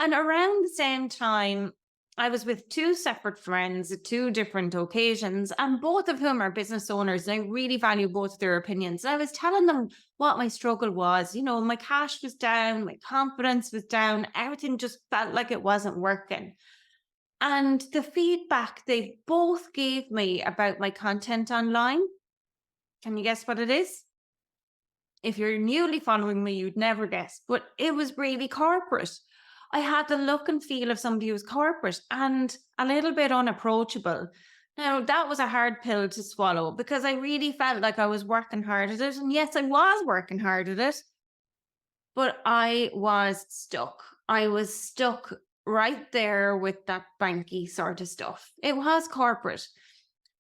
And around the same time, I was with two separate friends at two different occasions, and both of whom are business owners. And I really value both their opinions. And I was telling them what my struggle was. My cash was down, my confidence was down, everything just felt like it wasn't working. And the feedback they both gave me about my content online, can you guess what it is? If you're newly following me, you'd never guess, but it was really corporate. I had the look and feel of somebody who's corporate and a little bit unapproachable. Now, that was a hard pill to swallow because I really felt like I was working hard at it. And yes, I was working hard at it, but I was stuck. I was stuck right there with that banky sort of stuff. It was corporate.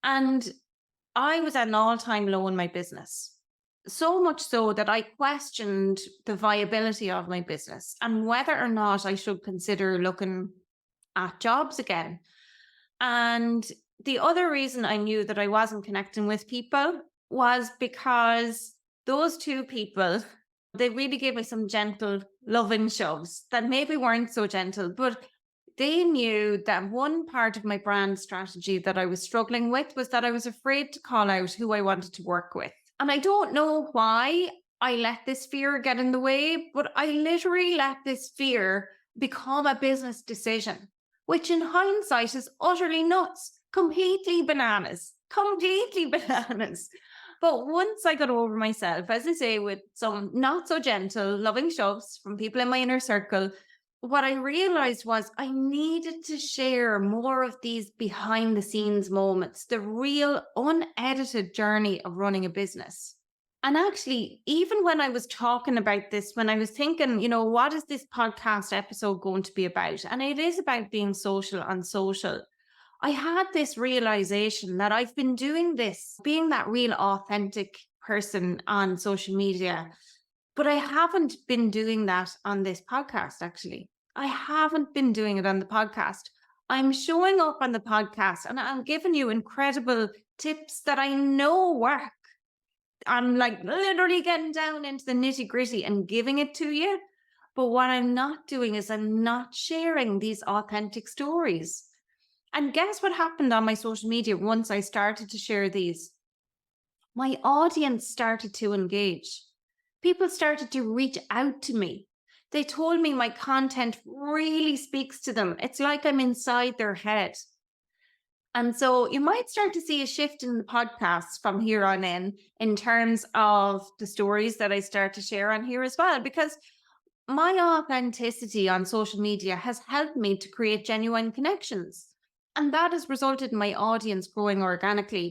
And I was at an all time low in my business. So much so that I questioned the viability of my business and whether or not I should consider looking at jobs again. And the other reason I knew that I wasn't connecting with people was because those two people, they really gave me some gentle, loving shoves that maybe weren't so gentle, but they knew that one part of my brand strategy that I was struggling with was that I was afraid to call out who I wanted to work with. And I don't know why I let this fear get in the way, but I literally let this fear become a business decision, which in hindsight is utterly nuts, completely bananas, completely bananas. But once I got over myself, as I say, with some not so gentle, loving shoves from people in my inner circle, what I realized was I needed to share more of these behind the scenes moments, the real unedited journey of running a business. And actually, even when I was talking about this, when I was thinking, what is this podcast episode going to be about? And it is about being social on social. I had this realization that I've been doing this, being that real authentic person on social media, but I haven't been doing that on this podcast, actually. I haven't been doing it on the podcast. I'm showing up on the podcast and I'm giving you incredible tips that I know work. I'm like literally getting down into the nitty gritty and giving it to you. But what I'm not doing is I'm not sharing these authentic stories. And guess what happened on my social media once I started to share these? My audience started to engage. People started to reach out to me. They told me my content really speaks to them. It's like I'm inside their head. And so you might start to see a shift in the podcast from here on in terms of the stories that I start to share on here as well, because my authenticity on social media has helped me to create genuine connections. And that has resulted in my audience growing organically.